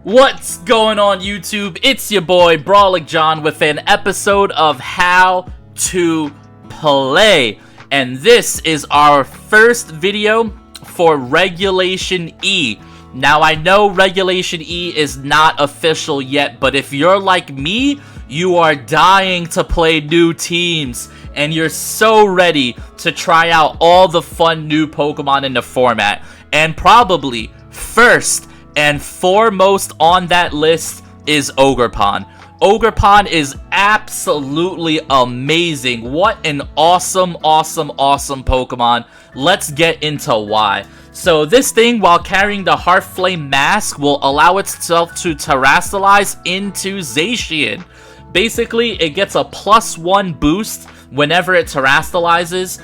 What's going on YouTube? It's your boy Brawlic John with an episode of How to Play. And this is our first video for Regulation E. Now I know Regulation E is not official yet, but if you're like me, you are dying to play new teams. And you're so ready to try out all the fun new Pokemon in the format. And probably first and foremost on that list is Ogerpon. Ogerpon is absolutely amazing. What an awesome Pokemon. Let's get into why. So this thing, while carrying the Heartflame mask, will allow itself to terrestrialize into Zacian. Basically, it gets a +1 boost whenever it terrestrializes.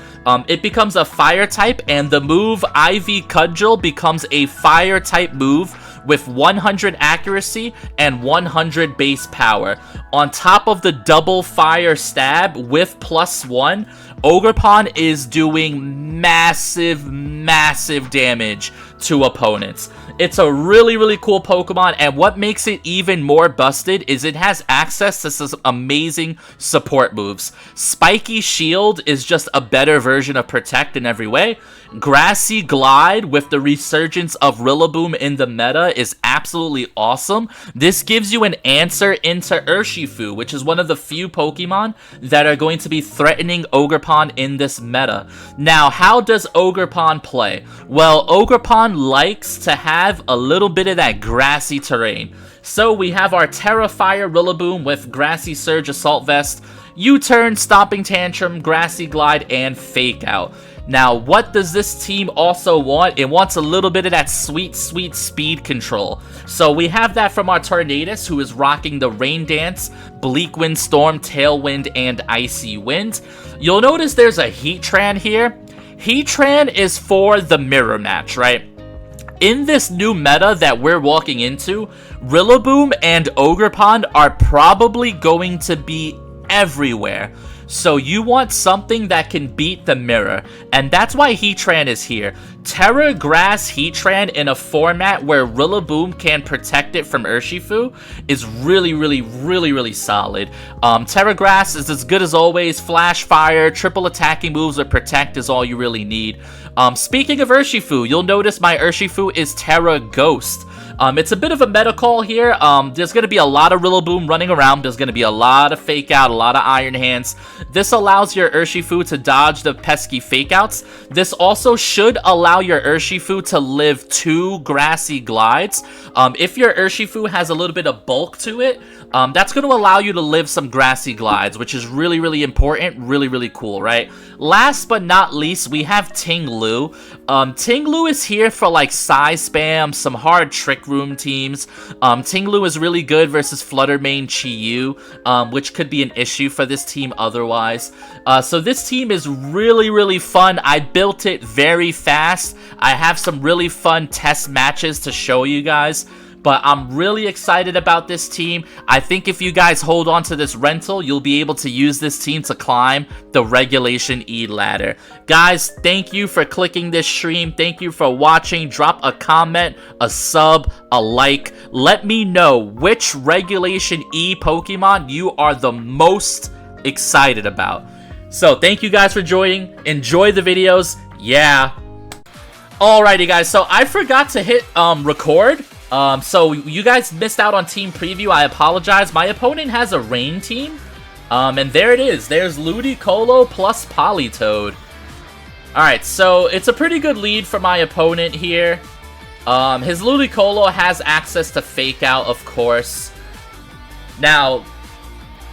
It becomes a fire type, and the move Ivy Cudgel becomes a fire type move with 100 accuracy and 100 base power. On top of the double fire stab with +1, Ogerpon is doing massive damage to opponents. It's a really cool Pokemon, and what makes it even more busted is it has access to some amazing support moves. Spiky Shield is just a better version of Protect in every way. Grassy Glide with the resurgence of Rillaboom in the meta is absolutely awesome. This gives you an answer into Urshifu, which is one of the few Pokemon that are going to be threatening Ogerpon in this meta. Now, how does Ogerpon play? Well, Ogerpon likes to have a little bit of that grassy terrain. So we have our Terra Fire Rillaboom with Grassy Surge Assault Vest, U-Turn, Stomping Tantrum, Grassy Glide, and Fake Out. Now, what does this team also want? It wants a little bit of that sweet speed control. So we have that from our Tornadus, who is rocking the Rain Dance, Bleak Wind Storm, Tailwind, and Icy Wind. You'll notice there's a Heatran here. Heatran is for the mirror match, right? In this new meta that we're walking into, Rillaboom and Ogerpon are probably going to be everywhere. So you want something that can beat the mirror, and that's why Heatran is here. Terra Grass Heatran in a format where Rillaboom can protect it from Urshifu is really solid. Terra Grass is as good as always. Flash Fire, triple attacking moves with Protect is all you really need. Speaking of Urshifu, you'll notice my Urshifu is Terra Ghost. It's a bit of a meta call here. There's going to be a lot of Rillaboom running around. There's going to be a lot of Fake Out, a lot of Iron Hands. This allows your Urshifu to dodge the pesky Fake Outs. This also should allow your Urshifu to live 2 Grassy Glides. If your Urshifu has a little bit of bulk to it, that's going to allow you to live some Grassy Glides, which is really important, really cool, right? Last but not least, we have Ting-Lu. Ting-Lu is here for like size spam, some hard Trick Room teams. Ting-Lu is really good versus Fluttermane Chi-Yu, which could be an issue for this team otherwise. So this team is really fun. I built it very fast. I have some really fun test matches to show you guys. But I'm really excited about this team. I think if you guys hold on to this rental, you'll be able to use this team to climb the Regulation E ladder. Guys, thank you for clicking this stream. Thank you for watching. Drop a comment, a sub, a like. Let me know which Regulation E Pokemon you are the most excited about. So thank you guys for joining. Enjoy the videos. Yeah. Alrighty guys, so I forgot to hit record. So you guys missed out on team preview. I apologize. My opponent has a rain team. And there it is. There's Ludicolo plus Politoed. Alright, so it's a pretty good lead for my opponent here. His Ludicolo has access to Fake Out, of course. Now,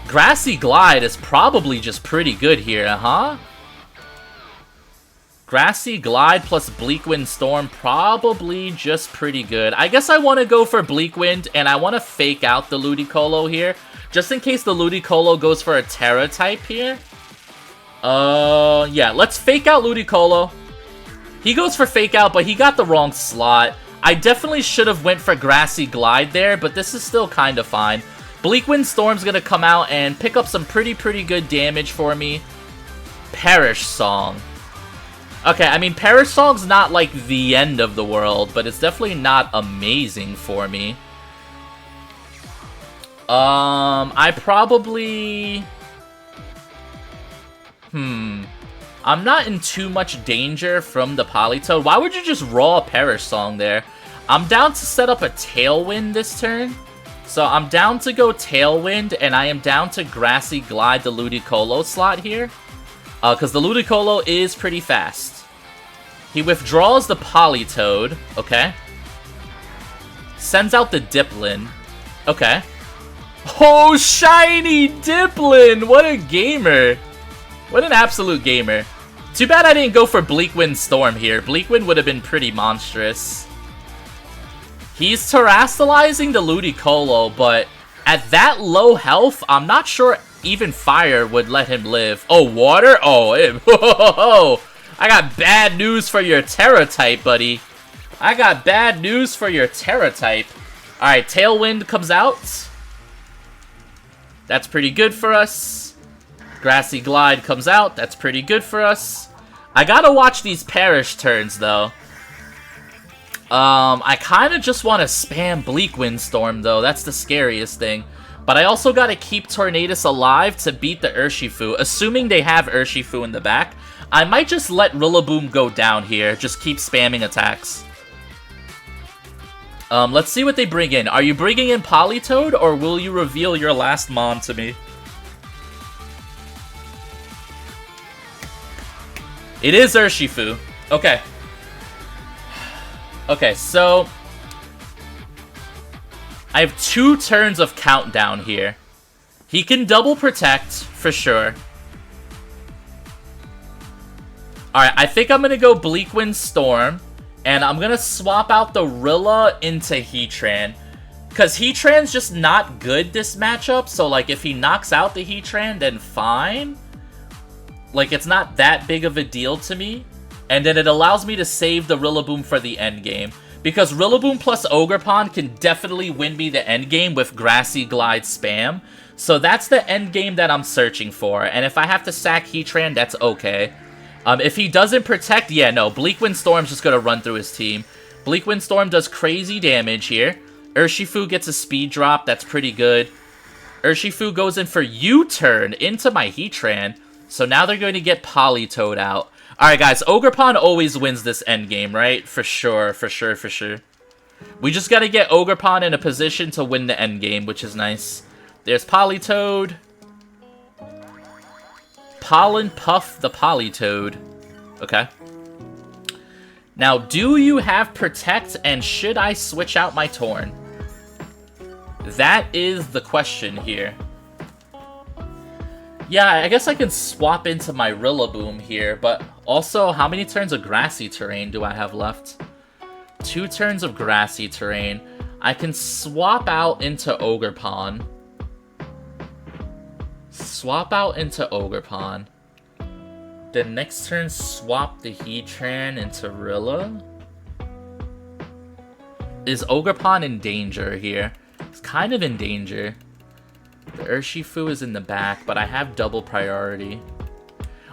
Grassy Glide is probably just pretty good here, huh? Grassy Glide plus Bleak Wind Storm, probably just pretty good. I guess I want to go for Bleak Wind, and I want to Fake Out the Ludicolo here, just in case the Ludicolo goes for a Terra type here. Yeah, let's Fake Out Ludicolo. He goes for Fake Out, but he got the wrong slot. I definitely should have went for Grassy Glide there, but this is still kind of fine. Bleak Wind Storm's going to come out and pick up some pretty good damage for me. Perish Song. Okay, I mean, Perish Song's not, like, the end of the world, but it's definitely not amazing for me. I probably... I'm not in too much danger from the Politoed. Why would you just raw Perish Song there? I'm down to set up a Tailwind this turn. So I'm down to go Tailwind, and I am down to Grassy Glide the Ludicolo slot here. Because the Ludicolo is pretty fast. He withdraws the Politoed. Okay. Sends out the Diplin. Okay. Oh, shiny Diplin! What a gamer! What an absolute gamer. Too bad I didn't go for Bleakwind Storm here. Bleakwind would have been pretty monstrous. He's terastallizing the Ludicolo, but at that low health, I'm not sure even Fire would let him live. Oh, Water? Oh, I got bad news for your Terra type, buddy. I got bad news for your Terra type. Alright, Tailwind comes out. That's pretty good for us. Grassy Glide comes out. That's pretty good for us. I gotta watch these Perish turns, though. I kind of just want to spam Bleakwind Storm, though. That's the scariest thing. But I also gotta keep Tornadus alive to beat the Urshifu. Assuming they have Urshifu in the back, I might just let Rillaboom go down here. Just keep spamming attacks. Let's see what they bring in. Are you bringing in Politoed, or will you reveal your last Mon to me? It is Urshifu. Okay. Okay, so... I have 2 turns of countdown here. He can double protect, for sure. Alright, I think I'm gonna go Bleakwind Storm. And I'm gonna swap out the Rilla into Heatran. Because Heatran's just not good this matchup. So, like, if he knocks out the Heatran, then fine. Like, it's not that big of a deal to me. And then it allows me to save the Rillaboom for the endgame. Because Rillaboom plus Ogerpon can definitely win me the endgame with Grassy Glide spam. So that's the endgame that I'm searching for. And if I have to sack Heatran, that's okay. If he doesn't protect, yeah, no, Bleakwind Storm's just gonna run through his team. Bleakwind Storm does crazy damage here. Urshifu gets a speed drop, that's pretty good. Urshifu goes in for U-turn into my Heatran. So now they're going to get Politoed out. Alright guys, Ogerpon always wins this endgame, right? For sure, for sure, for sure. We just gotta get Ogerpon in a position to win the endgame, which is nice. There's Politoed. Pollen Puff the Politoed. Okay. Now, do you have Protect, and should I switch out my Torn? That is the question here. Yeah, I guess I can swap into my Rillaboom here, but also, how many turns of Grassy Terrain do I have left? 2 turns of Grassy Terrain. I can swap out into Ogerpon. Swap out into Ogerpon. Then next turn, swap the Heatran into Rilla. Is Ogerpon in danger here? It's kind of in danger. The Urshifu is in the back, but I have double priority.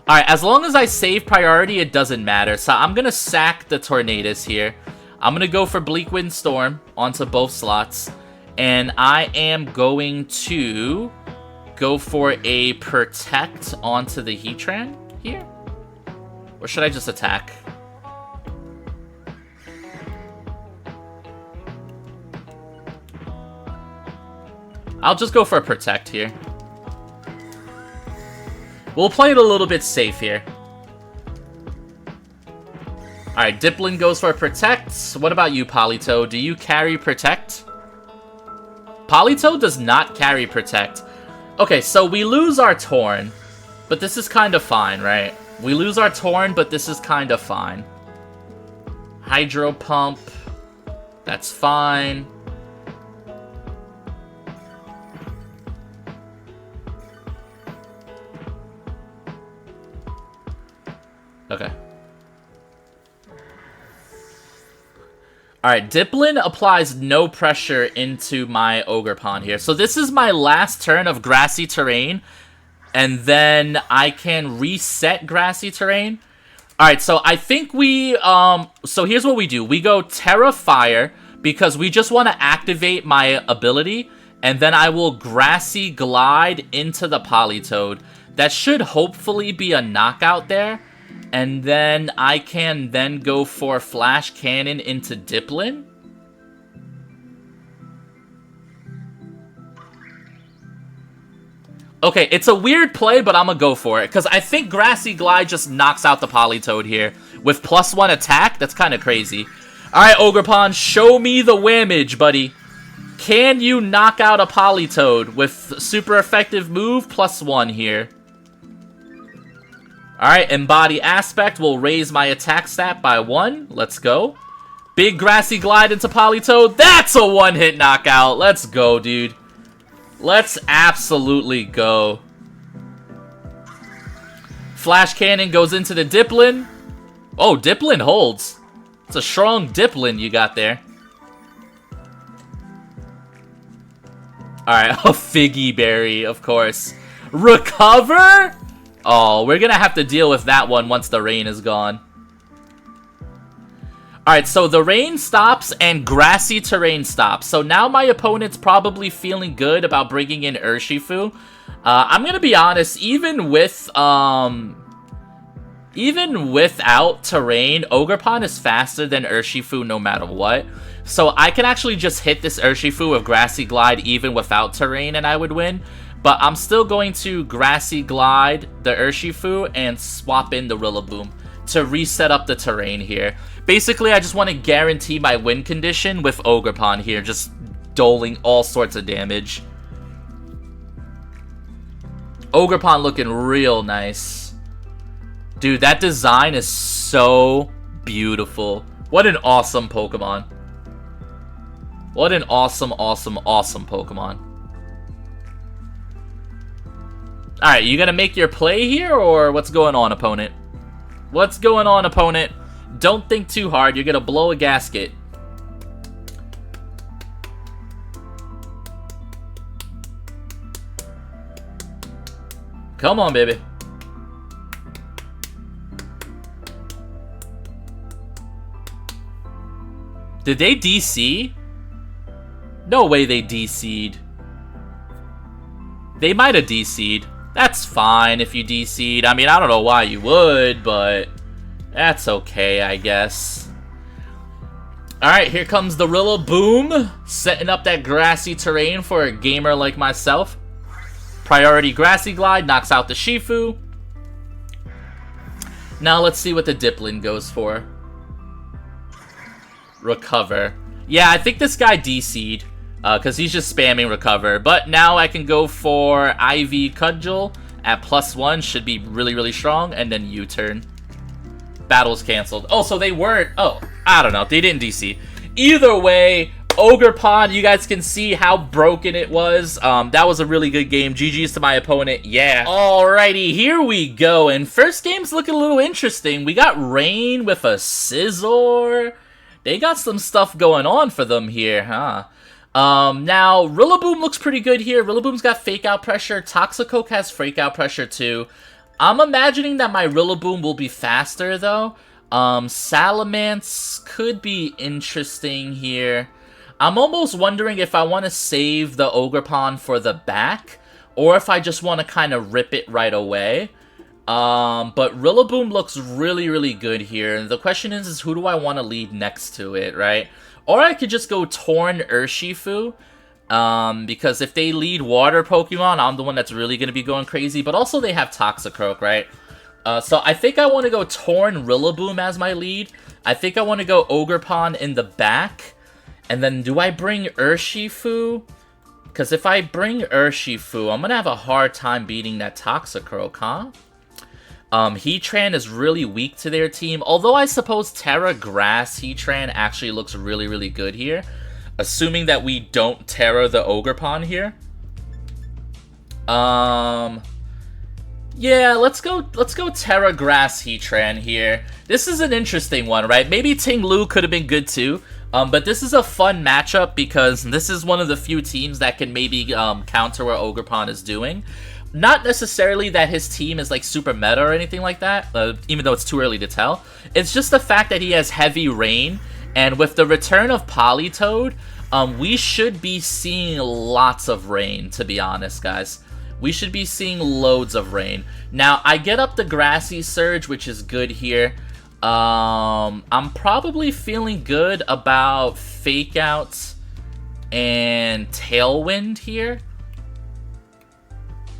Alright, as long as I save priority, it doesn't matter. So I'm going to sack the Tornadus here. I'm going to go for Bleakwind Storm onto both slots. And I am going to go for a Protect onto the Heatran here. Or should I just attack? I'll just go for a Protect here. We'll play it a little bit safe here. Alright, Diplin goes for a Protect. What about you, Politoed? Do you carry Protect? Politoed does not carry Protect. Okay, so we lose our Torn. But this is kind of fine, right? We lose our Torn, but this is kind of fine. Hydro Pump. That's fine. Okay. Alright, Diplin applies no pressure into my Ogerpon here. So this is my last turn of Grassy Terrain. And then I can reset Grassy Terrain. Alright, so I think we... so here's what we do. We go Terra Fire, because we just want to activate my ability. And then I will Grassy Glide into the Politoed. That should hopefully be a knockout there. And then I can then go for Flash Cannon into Dipplin. Okay, it's a weird play, but I'm gonna go for it. Because I think Grassy Glide just knocks out the Politoed here. With +1 attack, that's kind of crazy. Alright, Ogerpon, show me the whammage, buddy. Can you knock out a Politoed with super effective move +1 here? Alright, Embody Aspect will raise my attack stat by 1. Let's go. Big Grassy Glide into Politoed. That's a one-hit knockout. Let's go, dude. Let's absolutely go. Flash Cannon goes into the Dipplin. Oh, Dipplin holds. It's a strong Dipplin you got there. Alright, a Figgy Berry, of course. Recover? Oh, we're gonna have to deal with that one once the rain is gone. Alright, so the rain stops and grassy terrain stops. So now my opponent's probably feeling good about bringing in Urshifu. I'm gonna be honest, even without terrain, Ogerpon is faster than Urshifu no matter what. So I can actually just hit this Urshifu with Grassy Glide even without terrain and I would win. But I'm still going to Grassy Glide the Urshifu and swap in the Rillaboom to reset up the terrain here. Basically, I just want to guarantee my win condition with Ogerpon here, just doling all sorts of damage. Ogerpon looking real nice. Dude, that design is so beautiful. What an awesome Pokemon. What an awesome, awesome, awesome Pokemon. Alright, you gonna make your play here, or what's going on, opponent? What's going on, opponent? Don't think too hard, you're gonna blow a gasket. Come on, baby. Did they DC? No way they DC'd. They might have DC'd. That's fine if you DC'd. I mean, I don't know why you would, but that's okay, I guess. Alright, here comes the Rillaboom, setting up that grassy terrain for a gamer like myself. Priority Grassy Glide knocks out the Shifu. Now let's see what the Dipplin goes for. Recover. Yeah, I think this guy DC'd, because he's just spamming Recover. But now I can go for IV Cudgel at +1, should be really, really strong, and then U-turn. Battle's canceled. Oh, so they weren't... Oh, I don't know. They didn't DC. Either way, Ogerpon, you guys can see how broken it was. That was a really good game. GG's to my opponent. Yeah. Alrighty, here we go. And first game's looking a little interesting. We got Rain with a Scizor. They got some stuff going on for them here, huh? Now, Rillaboom looks pretty good here. Rillaboom's got Fake Out Pressure. Toxacoke has Fake Out Pressure too. I'm imagining that my Rillaboom will be faster, though. Salamence could be interesting here. I'm almost wondering if I want to save the Ogerpon for the back, or if I just want to kind of rip it right away. But Rillaboom looks really, really good here. The question is who do I want to lead next to it, right? Or I could just go Torn Urshifu. Because if they lead water Pokemon, I'm the one that's really going to be going crazy. But also they have Toxicroak, right? So I think I want to go Torn Rillaboom as my lead. I think I want to go Ogerpon in the back. And then do I bring Urshifu? Because if I bring Urshifu, I'm going to have a hard time beating that Toxicroak, huh? Heatran is really weak to their team. Although I suppose Terra Grass Heatran actually looks really, really good here. Assuming that we don't Terra the Ogerpon here. Yeah, let's go Terra Grass Heatran here. This is an interesting one, right? Maybe Ting-Lu could have been good too. But this is a fun matchup because this is one of the few teams that can maybe counter what Ogerpon is doing. Not necessarily that his team is like super meta or anything like that, even though it's too early to tell. It's just the fact that he has heavy rain, and with the return of Politoed, We should be seeing lots of rain, to be honest, guys. We should be seeing loads of rain. Now, I get up the Grassy Surge, which is good here. I'm probably feeling good about Fake Out and Tailwind here.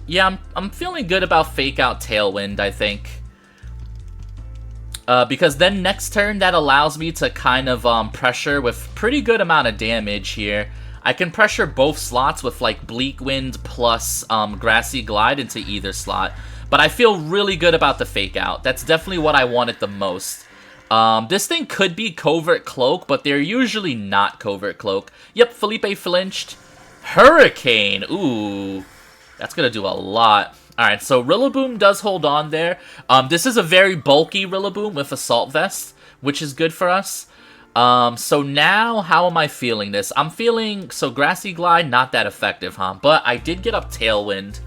Yeah, I'm feeling good about Fake Out Tailwind, I think. Because then next turn, that allows me to kind of pressure with pretty good amount of damage here. I can pressure both slots with like Bleak Wind plus Grassy Glide into either slot. But I feel really good about the Fake Out. That's definitely what I wanted the most. This thing could be Covert Cloak, but they're usually not Covert Cloak. Yep, Felipe flinched. Hurricane! Ooh, that's gonna do a lot. Alright, so Rillaboom does hold on there. This is a very bulky Rillaboom with Assault Vest, which is good for us. So now, how am I feeling this? I'm feeling, so Grassy Glide, not that effective, huh? But I did get up Tailwind.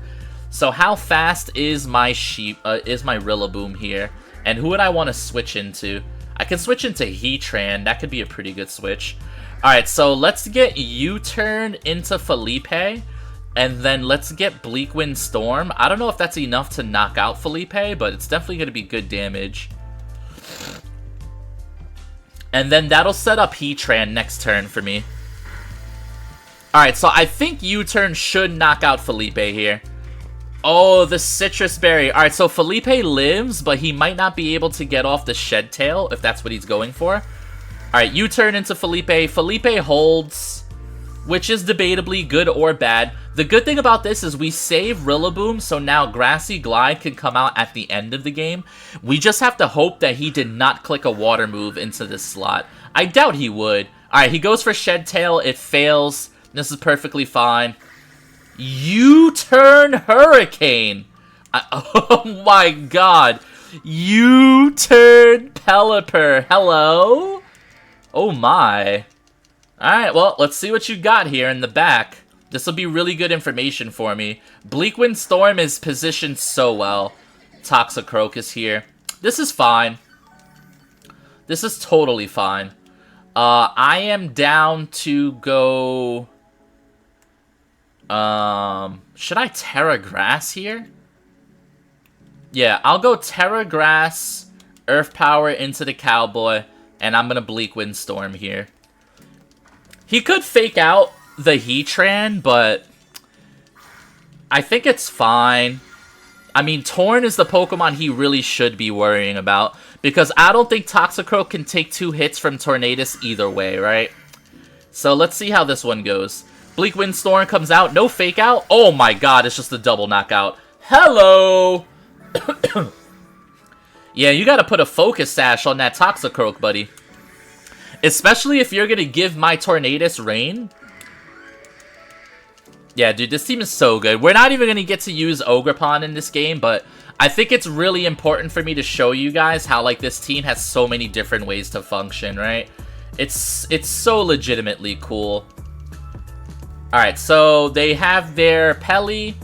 So how fast is my Rillaboom here? And who would I want to switch into? I can switch into Heatran. That could be a pretty good switch. Alright, so let's get U-Turn into Felipe. And then let's get Bleak Wind Storm. I don't know if that's enough to knock out Felipe, but it's definitely going to be good damage. And then that'll set up Heatran next turn for me. Alright, so I think U-Turn should knock out Felipe here. Oh, the Citrus Berry. Alright, so Felipe lives, but he might not be able to get off the Shed Tail, if that's what he's going for. Alright, U-Turn into Felipe. Felipe holds, which is debatably good or bad. The good thing about this is we save Rillaboom, so now Grassy Glide can come out at the end of the game. We just have to hope that he did not click a water move into this slot. I doubt he would. Alright, he goes for Shed Tail. It fails. This is perfectly fine. U-Turn Hurricane. Oh my god. U-Turn Pelipper. Hello? Oh my. Alright, well, let's see what you got here in the back. This will be really good information for me. Bleak Wind Storm is positioned so well. Toxicroak is here. This is fine. This is totally fine. I am down to go... should I Terra Grass here? Yeah, I'll go Terra Grass, Earth Power into the Cowboy, and I'm gonna Bleak Wind Storm here. He could Fake Out the Heatran, but I think it's fine. I mean, Torn is the Pokemon he really should be worrying about, because I don't think Toxicroak can take 2 hits from Tornadus either way, right? So let's see how this one goes. Bleak Wind Storm comes out, no Fake Out. Oh my god, it's just a double knockout. Hello! Yeah, you gotta put a Focus Sash on that Toxicroak, buddy. Especially if you're gonna give my Tornadus Rain. Yeah, dude, this team is so good. We're not even going to get to use Ogerpon in this game, but I think it's really important for me to show you guys how, like, this team has so many different ways to function, right? It's so legitimately cool. Alright, so they have their Pelly,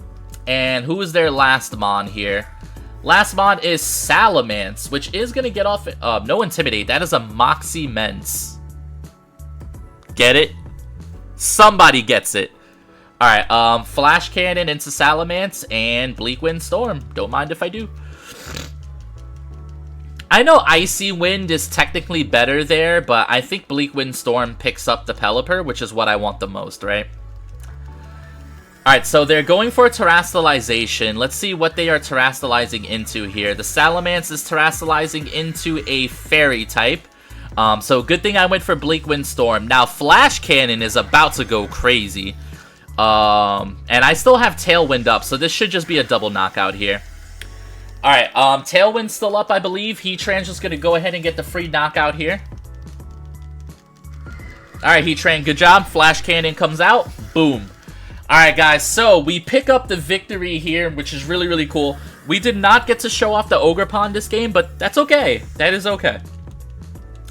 and who is their last Mon here? Last Mon is Salamence, which is going to get off... no Intimidate, that is a Moxie Mence. Get it? Somebody gets it. Alright, Flash Cannon into Salamence and Bleak Wind Storm. Don't mind if I do. I know Icy Wind is technically better there, but I think Bleak Wind Storm picks up the Pelipper, which is what I want the most, right? Alright, so they're going for Terastallization. Let's see what they are Terastallizing into here. The Salamence is Terastallizing into a Fairy type. So good thing I went for Bleak Wind Storm. Now, Flash Cannon is about to go crazy. And I still have Tailwind up, so this should just be a double knockout here. Alright, Tailwind's still up, I believe. Heatran's just gonna go ahead and get the free knockout here. Alright, Heatran, good job. Flash Cannon comes out. Boom. Alright, guys, so we pick up the victory here, which is really, really cool. We did not get to show off the Ogerpon this game, but that's okay. That is okay.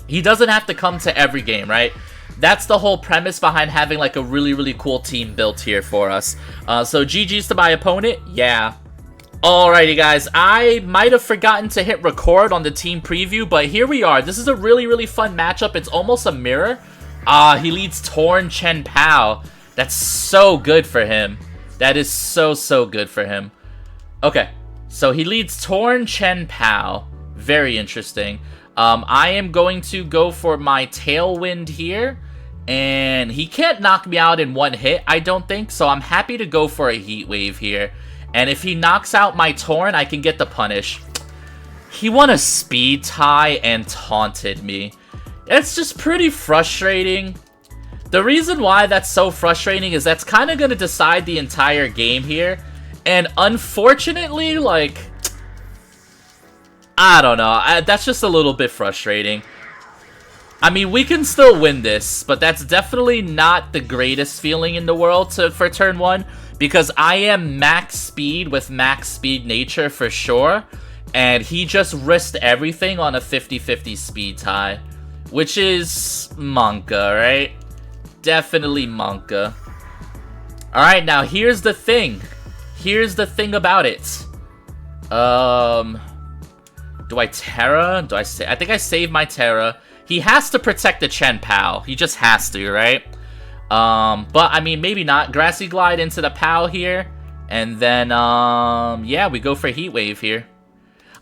He doesn't have to come to every game, right? That's the whole premise behind having, like, a really, really cool team built here for us. So GG's to my opponent. Yeah. Alrighty, guys. I might have forgotten to hit record on the team preview, but here we are. This is a really, really fun matchup. It's almost a mirror Ah, he leads Torn Chen Pao. That's so good for him. That is so, so good for him. Okay, so he leads Torn Chen Pao. Very interesting. I am going to go for my Tailwind here. And he can't knock me out in one hit, I don't think. So I'm happy to go for a Heat Wave here. And if he knocks out my Torn, I can get the punish. He won a speed tie and taunted me. It's just pretty frustrating. The reason why that's so frustrating is that's kind of going to decide the entire game here. And unfortunately, like, I don't know. That's just a little bit frustrating. I mean, we can still win this, but that's definitely not the greatest feeling in the world for turn 1. Because I am max speed with max speed nature for sure. And he just risked everything on a 50-50 speed tie. Which is Monka, right? Definitely Monka. Alright, now here's the thing. Here's the thing about it. Do I Terra? Do I say? I think I save my Terra. He has to protect the Chen Pao. He just has to, right? But I mean, maybe not. Grassy Glide into the Pao here. And then, yeah, we go for Heat Wave here.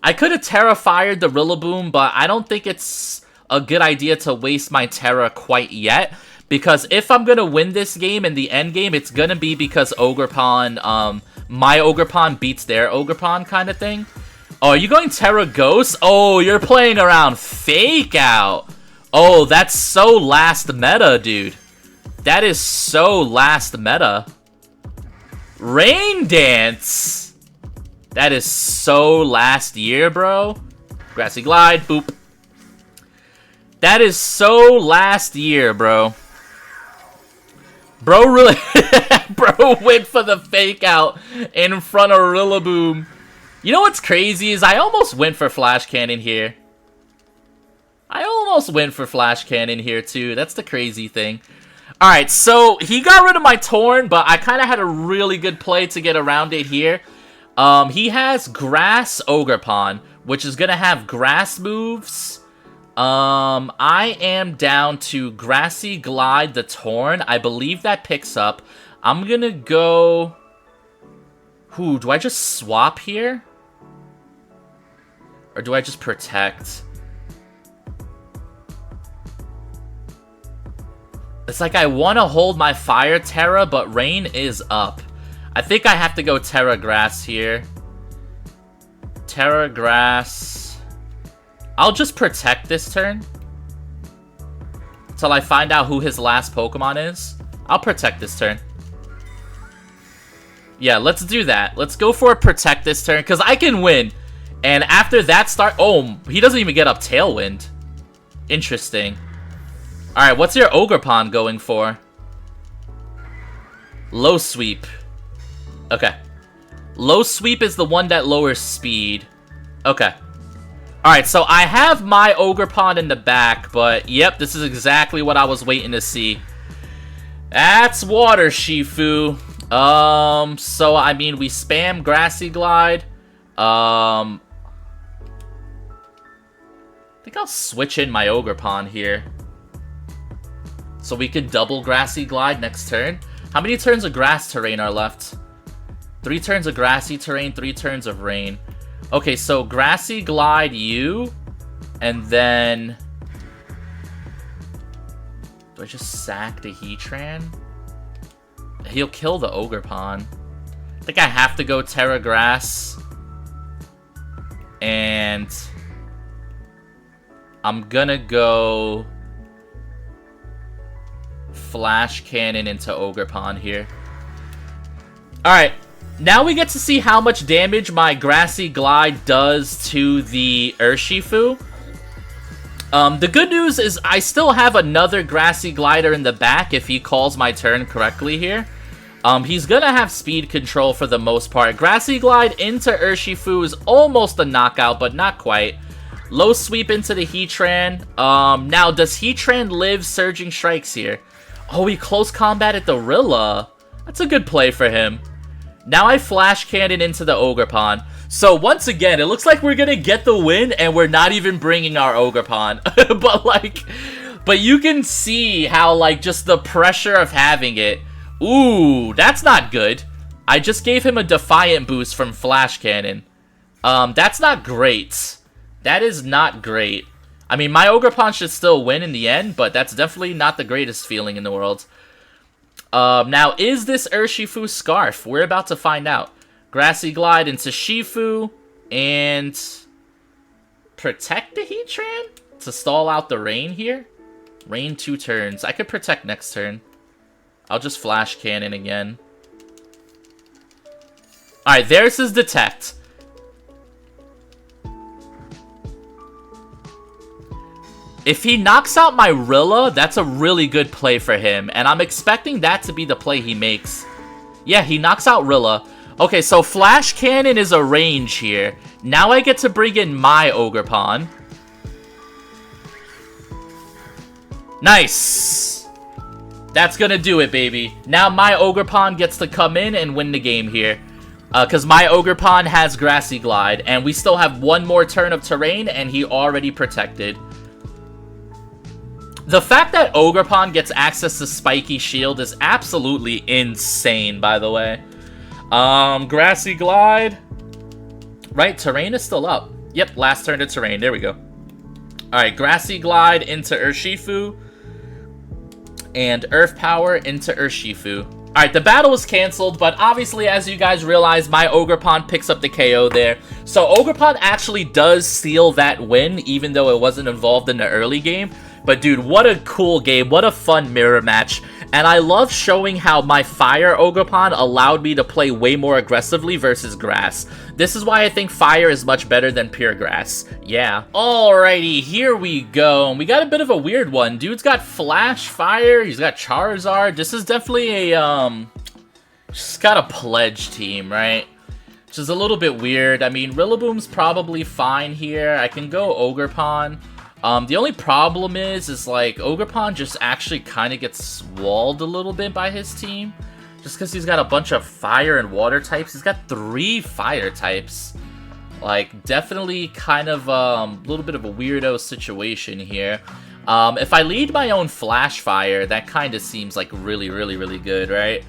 I could have Terra fired the Rillaboom, but I don't think it's a good idea to waste my Terra quite yet. Because if I'm gonna win this game in the end game, it's gonna be because Ogerpon, my Ogerpon beats their Ogerpon kind of thing. Oh, are you going Terra Ghost? Oh, you're playing around Fake Out. Oh, that's so last meta, dude. That is so last meta. Rain Dance. That is so last year, bro. Grassy Glide, boop. That is so last year, bro. Bro really... Bro went for the Fake Out in front of Rillaboom. You know what's crazy is I almost went for Flash Cannon here. I almost went for Flash Cannon here too. That's the crazy thing. Alright, so he got rid of my Torn, but I kind of had a really good play to get around it here. He has Grass Ogerpon, which is going to have Grass moves. I am down to Grassy Glide the Torn. I believe that picks up. I'm going to go... Ooh, do I just swap here? Or do I just protect? It's like I want to hold my Fire Terra, but Rain is up. I think I have to go Terra Grass here. Terra Grass. I'll just protect this turn. Until I find out who his last Pokemon is. I'll protect this turn. Yeah, let's do that. Let's go for a protect this turn, because I can win. And after that start... Oh, he doesn't even get up Tailwind. Interesting. Alright, what's your Ogerpon going for? Low Sweep. Okay. Low Sweep is the one that lowers speed. Okay. Alright, so I have my Ogerpon in the back, but yep, this is exactly what I was waiting to see. That's Water Shifu. So I mean, we spam Grassy Glide. I think I'll switch in my Ogerpon here. So we can double Grassy Glide next turn. How many turns of Grass Terrain are left? 3 turns of Grassy Terrain, 3 turns of Rain. Okay, so Grassy Glide you, and then... Do I just sack the Heatran? He'll kill the Ogerpon. I think I have to go Terra Grass. And... I'm gonna go... Flash Cannon into Ogerpon here. Alright, now we get to see how much damage my Grassy Glide does to the Urshifu. The good news is I still have another Grassy Glider in the back if he calls my turn correctly here. He's gonna have speed control for the most part. Grassy Glide into Urshifu is almost a knockout, but not quite. Low Sweep into the Heatran. Now, does Heatran live Surging Strikes here? Oh, he close combated the Rilla. That's a good play for him. Now I Flash Cannon into the Ogerpon. So once again, it looks like we're gonna get the win and we're not even bringing our Ogerpon. But like, But you can see how, like, just the pressure of having it. Ooh, that's not good. I just gave him a Defiant boost from Flash Cannon. That's not great. That is not great. I mean, my Ogerpon should still win in the end, but that's definitely not the greatest feeling in the world. Now, is this Urshifu Scarf? We're about to find out. Grassy Glide into Shifu, and protect the Heatran to stall out the rain here. Rain 2 turns. I could protect next turn. I'll just Flash Cannon again. Alright, there's his Detect. If he knocks out my Rilla, that's a really good play for him. And I'm expecting that to be the play he makes. Yeah, he knocks out Rilla. Okay, so Flash Cannon is a range here. Now I get to bring in my Ogerpon. Nice! That's gonna do it, baby. Now my Ogerpon gets to come in and win the game here. Because my Ogerpon has Grassy Glide. And we still have one more turn of terrain, and he already protected. The fact that Ogerpon gets access to Spiky Shield is absolutely insane, by the way. Grassy Glide. Right, terrain is still up. Yep, last turn to terrain. There we go. Alright, Grassy Glide into Urshifu. And Earth Power into Urshifu. Alright, the battle was cancelled, but obviously, as you guys realize, my Ogerpon picks up the KO there. So Ogerpon actually does seal that win, even though it wasn't involved in the early game. But dude, what a cool game, what a fun mirror match. And I love showing how my Fire Ogerpon allowed me to play way more aggressively versus Grass. This is why I think Fire is much better than pure Grass. Yeah. Alrighty, here we go. We got a bit of a weird one. Dude's got Flash, Fire, he's got Charizard. This is definitely a, just got a Pledge team, right? Which is a little bit weird. I mean, Rillaboom's probably fine here. I can go Ogerpon. The only problem is like, Ogerpon just actually kind of gets walled a little bit by his team. Just because he's got a bunch of fire and water types. He's got 3 fire types. Like, definitely kind of a little bit of a weirdo situation here. If I lead my own Flash Fire, that kind of seems like really, really, really good, right?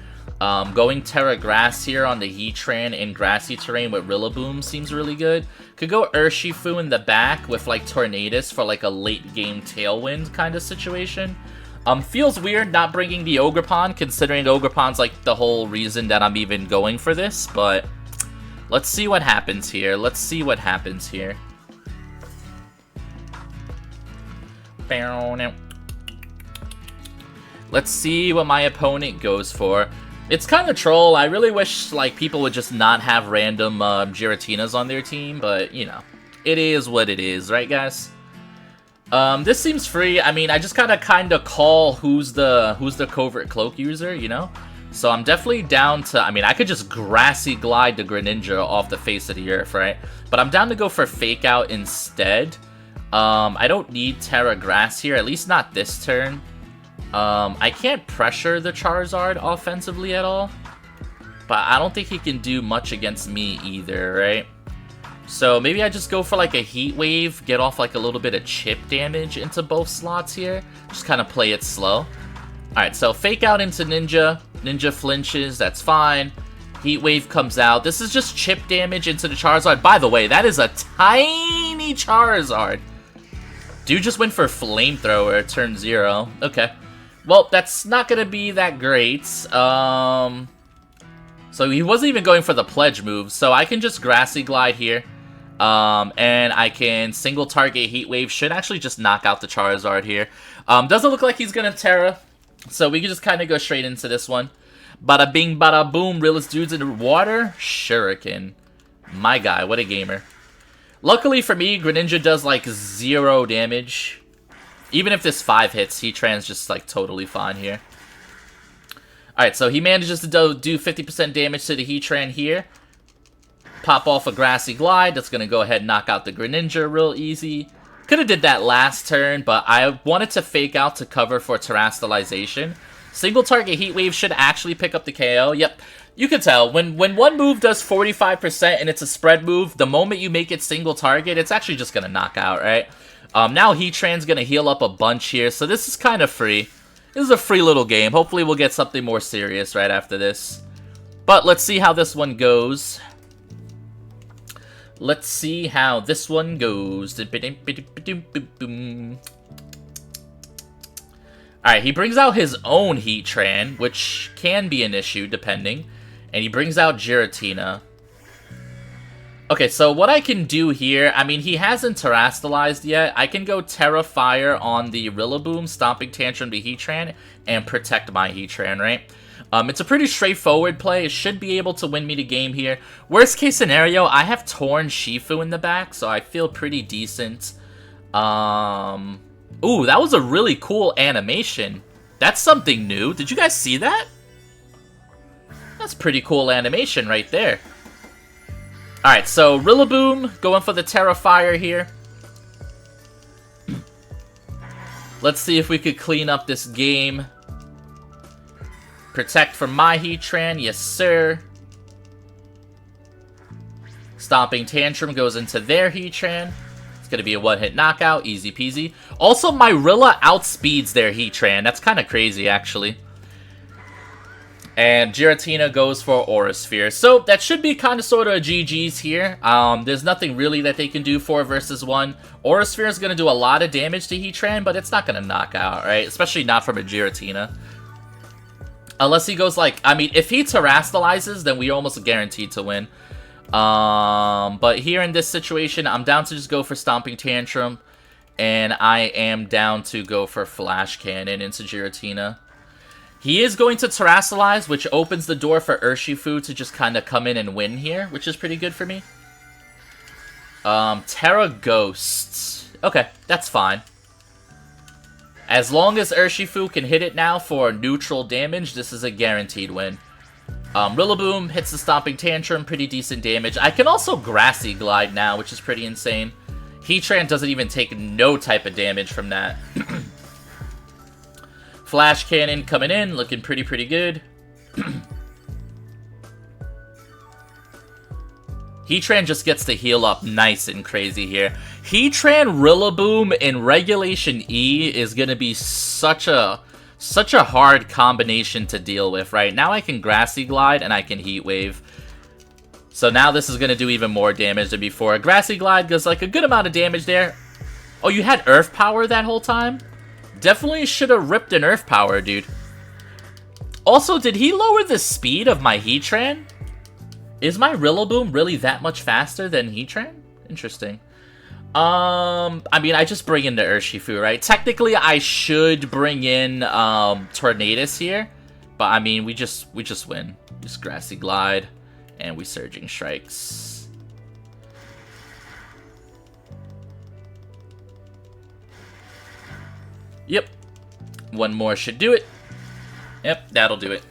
Going Terra Grass here on the Heatran in grassy terrain with Rillaboom seems really good. Could go Urshifu in the back with like Tornadus for like a late game Tailwind kind of situation. Feels weird not bringing the Ogerpon, considering Ogerpon's like the whole reason that I'm even going for this, but let's see what happens here. Let's see what happens here. Let's see what my opponent goes for. It's kind of troll. I really wish like people would just not have random Giratinas on their team, but you know, it is what it is, right, guys? This seems free. I mean, I just gotta kind of call who's the Covert Cloak user, you know? So I'm definitely down to. I mean, I could just Grassy Glide the Greninja off the face of the earth, right? But I'm down to go for Fake Out instead. I don't need Terra Grass here, at least not this turn. I can't pressure the Charizard offensively at all, but I don't think he can do much against me either, right? So maybe I just go for like a Heat Wave, get off like a little bit of chip damage into both slots here, just kind of play it slow. Alright, so Fake Out into Ninja, Ninja flinches, that's fine. Heat Wave comes out, this is just chip damage into the Charizard. By the way, that is a tiny Charizard. Dude just went for Flamethrower at turn 0, okay. Well, that's not going to be that great. So he wasn't even going for the Pledge move. So I can just Grassy Glide here. And I can single target Heat Wave. Should actually just knock out the Charizard here. Doesn't look like he's going to Terra. So we can just kind of go straight into this one. Bada bing, bada boom. Realest dudes in the water. Shuriken. My guy, what a gamer. Luckily for me, Greninja does like 0 damage. Even if this 5 hits, Heatran's just like totally fine here. Alright, so he manages to do 50% damage to the Heatran here. Pop off a Grassy Glide. That's going to go ahead and knock out the Greninja real easy. Could have did that last turn, but I wanted to Fake Out to cover for Terastallization. Single target Heat Wave should actually pick up the KO. Yep, you can tell. When one move does 45% and it's a spread move, the moment you make it single target, it's actually just going to knock out, right? Now Heatran's gonna heal up a bunch here, so this is kind of free. This is a free little game. Hopefully we'll get something more serious right after this. But let's see how this one goes. Let's see how this one goes. Alright, he brings out his own Heatran, which can be an issue, depending. And he brings out Giratina. Okay, so what I can do here, I mean, he hasn't terastallized yet. I can go Terra Fire on the Rillaboom, Stomping Tantrum to Heatran, and protect my Heatran, right? It's a pretty straightforward play. It should be able to win me the game here. Worst case scenario, I have Torn Shifu in the back, so I feel pretty decent. Ooh, that was a really cool animation. That's something new. Did you guys see that? That's pretty cool animation right there. Alright, so Rillaboom going for the Terra Fire here. Let's see if we could clean up this game. Protect from my Heatran, yes sir. Stomping Tantrum goes into their Heatran. It's going to be a one-hit knockout, easy peasy. Also, my Rilla outspeeds their Heatran. That's kind of crazy, actually. And Giratina goes for Aura Sphere. So, that should be kind of sort of a GG's here. There's nothing really that they can do 4 versus 1. Aura Sphere is going to do a lot of damage to Heatran, but it's not going to knock out, right? Especially not from a Giratina. Unless he goes like, I mean, if he terastallizes, then we're almost guaranteed to win. But here in this situation, I'm down to just go for Stomping Tantrum. And I am down to go for Flash Cannon into Giratina. He is going to terastallize, which opens the door for Urshifu to just kind of come in and win here, which is pretty good for me. Terra Ghosts. Okay, that's fine. As long as Urshifu can hit it now for neutral damage, this is a guaranteed win. Rillaboom hits the Stomping Tantrum, pretty decent damage. I can also Grassy Glide now, which is pretty insane. Heatran doesn't even take no type of damage from that. Flash Cannon coming in, looking pretty good. Heatran just gets to heal up nice and crazy here. Heatran Rillaboom in Regulation E is going to be such a hard combination to deal with, right? Now I can Grassy Glide and I can Heat Wave. So now this is going to do even more damage than before. Grassy Glide does like a good amount of damage there. Oh, you had Earth Power that whole time? Definitely should have ripped an Earth Power, dude. Also, did he lower the speed of my Heatran? Is my Rillaboom really that much faster than Heatran? Interesting. I mean, I just bring in the Urshifu, right? Technically, I should bring in Tornadus here, but I mean, we just win. Just Grassy Glide, and we Surging Strikes. Yep, one more should do it. Yep, that'll do it.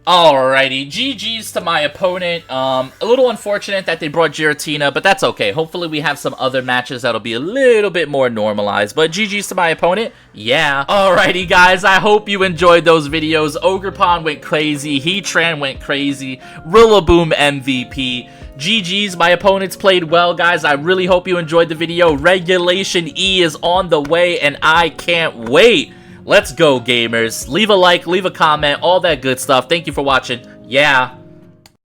Alrighty, GG's to my opponent. A little unfortunate that they brought Giratina, but that's okay. Hopefully we have some other matches that'll be a little bit more normalized. But GG's to my opponent, yeah. Alrighty, guys, I hope you enjoyed those videos. Ogerpon went crazy, Heatran went crazy, Rillaboom MVP. GG's, my opponents played well, guys. I really hope you enjoyed the video. Regulation E is on the way, and I can't wait. Let's go, gamers. Leave a like, leave a comment, all that good stuff. Thank you for watching. Yeah.